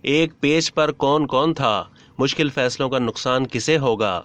ایک پیج پر کون کون تھا، مشکل فیصلوں کا نقصان کسے ہوگا،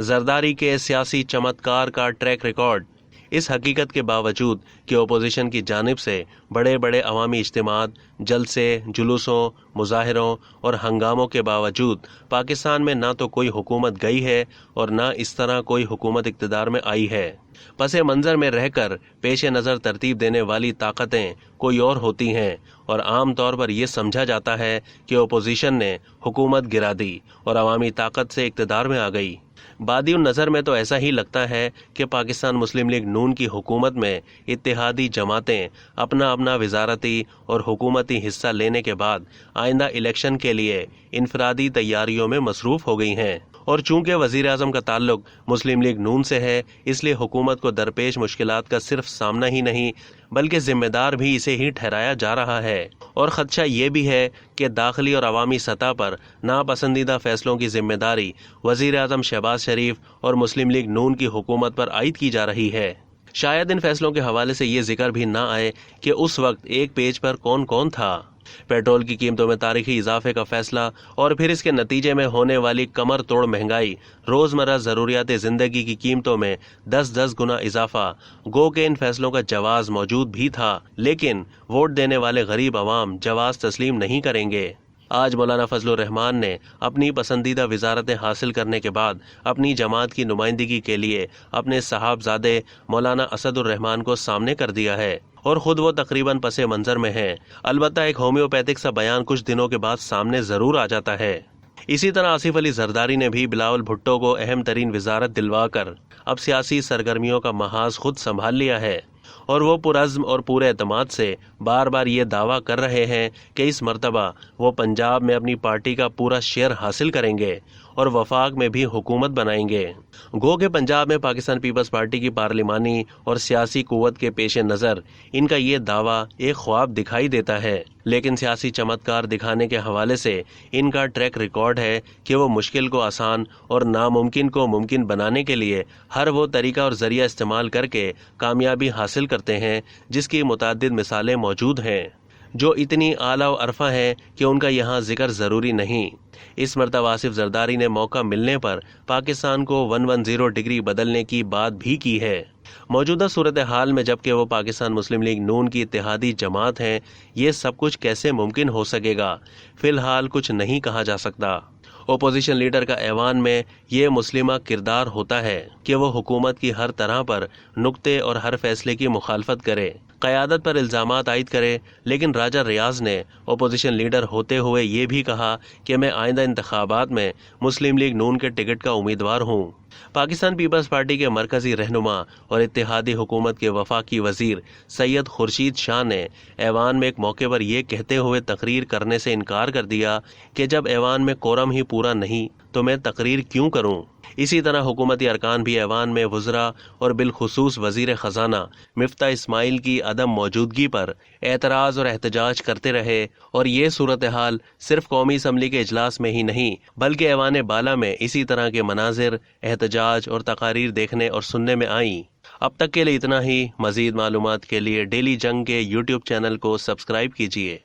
زرداری کے سیاسی چمتکار کا ٹریک ریکارڈ۔ اس حقیقت کے باوجود کہ اپوزیشن کی جانب سے بڑے بڑے عوامی اجتماعات، جلسے، جلوسوں، مظاہروں اور ہنگاموں کے باوجود پاکستان میں نہ تو کوئی حکومت گئی ہے اور نہ اس طرح کوئی حکومت اقتدار میں آئی ہے۔ پس منظر میں رہ کر پیش نظر ترتیب دینے والی طاقتیں کوئی اور ہوتی ہیں، اور عام طور پر یہ سمجھا جاتا ہے کہ اپوزیشن نے حکومت گرا دی اور عوامی طاقت سے اقتدار میں آ گئی۔ بادی النظر میں تو ایسا ہی لگتا ہے کہ پاکستان مسلم لیگ نون کی حکومت میں اتحادی جماعتیں اپنا اپنا وزارتی اور حکومتی حصہ لینے کے بعد آئندہ الیکشن کے لیے انفرادی تیاریوں میں مصروف ہو گئی ہیں، اور چونکہ وزیر اعظم کا تعلق مسلم لیگ نون سے ہے، اس لیے حکومت کو درپیش مشکلات کا صرف سامنا ہی نہیں بلکہ ذمہ دار بھی اسے ہی ٹھہرایا جا رہا ہے، اور خدشہ یہ بھی ہے کہ داخلی اور عوامی سطح پر ناپسندیدہ فیصلوں کی ذمہ داری وزیر اعظم شہباز شریف اور مسلم لیگ نون کی حکومت پر عائد کی جا رہی ہے۔ شاید ان فیصلوں کے حوالے سے یہ ذکر بھی نہ آئے کہ اس وقت ایک پیج پر کون کون تھا۔ پیٹرول کی قیمتوں میں تاریخی اضافے کا فیصلہ اور پھر اس کے نتیجے میں ہونے والی کمر توڑ مہنگائی، روزمرہ ضروریات زندگی کی قیمتوں میں 10 گنا اضافہ، گو کہ ان فیصلوں کا جواز موجود بھی تھا، لیکن ووٹ دینے والے غریب عوام جواز تسلیم نہیں کریں گے۔ آج مولانا فضل الرحمان نے اپنی پسندیدہ وزارتیں حاصل کرنے کے بعد اپنی جماعت کی نمائندگی کے لیے اپنے صاحبزادے مولانا اسد الرحمان کو سامنے کر دیا ہے، اور خود وہ تقریباً پس منظر میں ہیں۔ البتہ ایک ہومیوپیتھک سا بیان کچھ دنوں کے بعد سامنے ضرور آ جاتا ہے۔ اسی طرح آصف علی زرداری نے بھی بلاول بھٹو کو اہم ترین وزارت دلوا کر اب سیاسی سرگرمیوں کا محاذ خود سنبھال لیا ہے، اور وہ پرعزم اور پورے اعتماد سے بار بار یہ دعویٰ کر رہے ہیں کہ اس مرتبہ وہ پنجاب میں اپنی پارٹی کا پورا شیئر حاصل کریں گے اور وفاق میں بھی حکومت بنائیں گے۔ گو کہ پنجاب میں پاکستان پیپلز پارٹی کی پارلیمانی اور سیاسی قوت کے پیش نظر ان کا یہ دعویٰ ایک خواب دکھائی دیتا ہے، لیکن سیاسی چمتکار دکھانے کے حوالے سے ان کا ٹریک ریکارڈ ہے کہ وہ مشکل کو آسان اور ناممکن کو ممکن بنانے کے لیے ہر وہ طریقہ اور ذریعہ استعمال کر کے کامیابی حاصل کرتے ہیں جس کی متعدد مثالیں موجود ہیں، جو اتنی اعلیٰ و عرفہ ہیں کہ ان کا یہاں ذکر ضروری نہیں۔ اس مرتبہ آصف زرداری نے موقع ملنے پر پاکستان کو 110 ڈگری بدلنے کی بات بھی کی ہے۔ موجودہ صورتحال میں جبکہ وہ پاکستان مسلم لیگ نون کی اتحادی جماعت ہیں، یہ سب کچھ کیسے ممکن ہو سکے گا، فی الحال کچھ نہیں کہا جا سکتا۔ اپوزیشن لیڈر کا ایوان میں یہ مسلمہ کردار ہوتا ہے کہ وہ حکومت کی ہر طرح پر نکتے اور ہر فیصلے کی مخالفت کرے، قیادت پر الزامات عائد کرے، لیکن راجہ ریاض نے اپوزیشن لیڈر ہوتے ہوئے یہ بھی کہا کہ میں آئندہ انتخابات میں مسلم لیگ نون کے ٹکٹ کا امیدوار ہوں۔ پاکستان پیپلز پارٹی کے مرکزی رہنما اور اتحادی حکومت کے وفاقی وزیر سید خورشید شاہ نے ایوان میں ایک موقع پر یہ کہتے ہوئے تقریر کرنے سے انکار کر دیا کہ جب ایوان میں کورم ہی پورا نہیں تو میں تقریر کیوں کروں۔ اسی طرح حکومتی ارکان بھی ایوان میں وزراء اور بالخصوص وزیر خزانہ مفتاح اسماعیل کی عدم موجودگی پر اعتراض اور احتجاج کرتے رہے، اور یہ صورتحال صرف قومی اسمبلی کے اجلاس میں ہی نہیں بلکہ ایوان بالا میں اسی طرح کے مناظر، احتجاج اور تقاریر دیکھنے اور سننے میں آئیں۔ اب تک کے لیے اتنا ہی۔ مزید معلومات کے لیے ڈیلی جنگ کے یوٹیوب چینل کو سبسکرائب کیجیے۔